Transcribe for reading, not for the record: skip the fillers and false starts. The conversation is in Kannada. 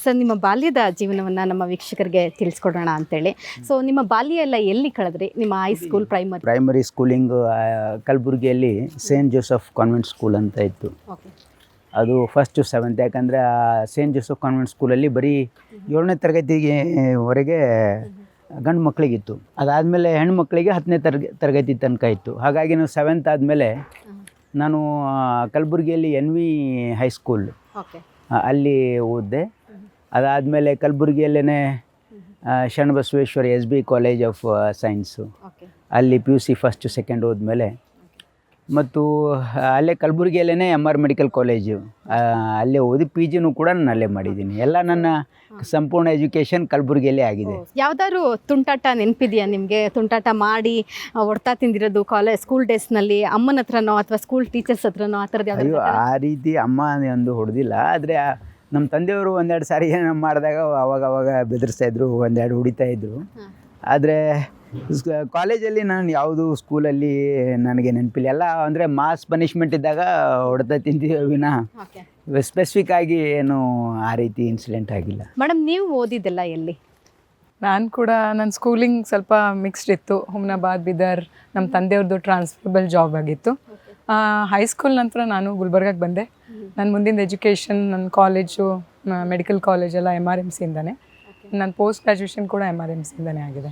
ಸರ್, ನಿಮ್ಮ ಬಾಲ್ಯದ ಜೀವನವನ್ನು ನಮ್ಮ ವೀಕ್ಷಕರಿಗೆ ತಿಳಿಸ್ಕೊಡೋಣ ಅಂತೇಳಿ. ಸೊ ನಿಮ್ಮ ಬಾಲ್ಯ ಎಲ್ಲ ಎಲ್ಲಿ ಕಳೆದ್ರಿ? ನಿಮ್ಮ ಹೈಸ್ಕೂಲ್, ಪ್ರೈಮರಿ ಸ್ಕೂಲಿಂಗ್ ಕಲಬುರಗಿಯಲ್ಲಿ ಸೇಂಟ್ ಜೋಸೆಫ್ ಕಾನ್ವೆಂಟ್ ಸ್ಕೂಲ್ ಅಂತ ಇತ್ತು. ಓಕೆ. ಅದು 1st to 7th. ಯಾಕಂದರೆ ಆ ಸೇಂಟ್ ಜೋಸೆಫ್ ಕಾನ್ವೆಂಟ್ ಸ್ಕೂಲಲ್ಲಿ ಬರೀ 7ನೇ ತರಗತಿವರೆಗೆ ಗಂಡು ಮಕ್ಕಳಿಗಿತ್ತು. ಅದಾದಮೇಲೆ ಹೆಣ್ಮಕ್ಳಿಗೆ 10ನೇ ತರಗತಿ ತನಕ ಇತ್ತು. ಹಾಗಾಗಿ ನಾವು 7th ಆದಮೇಲೆ ನಾನು ಕಲಬುರಗಿಯಲ್ಲಿ NV ಹೈಸ್ಕೂಲ್ ಓಕೆ, ಅಲ್ಲಿ ಓದಿದೆ. ಅದಾದಮೇಲೆ ಕಲಬುರಗಿಯಲ್ಲೇ Sharanabasaveshwara SB college of science, okay, ಅಲ್ಲಿ PUC 1st to 2nd ಹೋದ್ಮೇಲೆ, ಮತ್ತು ಅಲ್ಲೇ ಕಲಬುರಗಿಯಲ್ಲೇ MR ಮೆಡಿಕಲ್ ಕಾಲೇಜು ಅಲ್ಲೇ ಓದಿ PGನೂ ಕೂಡ ನಾನು ಅಲ್ಲೇ ಮಾಡಿದ್ದೀನಿ. ಎಲ್ಲ ನನ್ನ ಸಂಪೂರ್ಣ ಎಜುಕೇಷನ್ ಕಲಬುರಗಿಯಲ್ಲೇ ಆಗಿದೆ. ಯಾವ್ದಾದ್ರು ತುಂಟಾಟ ನೆನಪಿದೆಯಾ ನಿಮಗೆ? ತುಂಟಾಟ ಮಾಡಿ ಹೊಡ್ತಾ ತಿಂದಿರೋದು ಸ್ಕೂಲ್ ಡೇಸ್ನಲ್ಲಿ, ಅಮ್ಮನ ಹತ್ರನೋ ಅಥವಾ ಸ್ಕೂಲ್ ಟೀಚರ್ಸ್ ಹತ್ರನೋ, ಆ ಥರದ್ದು ಅಯ್ಯೋ, ಆ ರೀತಿ ಅಮ್ಮ ಒಂದು ಹೊಡೆದಿಲ್ಲ. ಆದರೆ ನಮ್ಮ ತಂದೆಯವರು ಒಂದೆರಡು ಸಾರಿ ಏನೋ ಮಾಡಿದಾಗ ಅವಾಗ ಬೆದರಿಸ್ತಾಯಿದ್ರು, ಒಂದೆರಡು ಹೊಡಿತಾಯಿದ್ರು. ಆದರೆ ಕಾಲೇಜಲ್ಲಿ ನಾನು ಯಾವುದು ಸ್ಕೂಲಲ್ಲಿ ನನಗೆ ನೆನಪಿಲ್ಲ. ಎಲ್ಲ ಅಂದರೆ ಮಾಸ್ ಪನಿಷ್ಮೆಂಟ್ ಇದ್ದಾಗ ಹೊಡೆತ ತಿಂತೀವಿ ವಿನಃ ಸ್ಪೆಸಿಫಿಕ್ ಆಗಿ ಏನು ಆ ರೀತಿ ಇನ್ಸಿಡೆಂಟ್ ಆಗಿಲ್ಲ. ಮೇಡಮ್, ನೀವು ಓದಿದ್ದೆಲ್ಲ ಎಲ್ಲಿ? ನಾನು ಕೂಡ ನನ್ನ ಸ್ಕೂಲಿಂಗ್ ಸ್ವಲ್ಪ ಮಿಕ್ಸ್ಡ್ ಇತ್ತು. ಹುಮ್ನಾಬಾದ್, ಬೀದರ್. ನಮ್ಮ ತಂದೆಯವ್ರದ್ದು ಟ್ರಾನ್ಸ್ಫರಬಲ್ ಜಾಬ್ ಆಗಿತ್ತು. ಹೈಸ್ಕೂಲ್ ನಂತರ ನಾನು ಗುಲ್ಬರ್ಗಕ್ಕೆ ಬಂದೆ. ನನ್ನ ಮುಂದಿನ ಎಜುಕೇಷನ್, ನನ್ನ ಕಾಲೇಜು, ಮೆಡಿಕಲ್ ಕಾಲೇಜೆಲ್ಲ MRMC ಇಂದನೇ. ನನ್ನ ಪೋಸ್ಟ್ ಗ್ರ್ಯಾಜುಯೇಷನ್ ಕೂಡ MRMC ಇಂದನೇ ಆಗಿದೆ.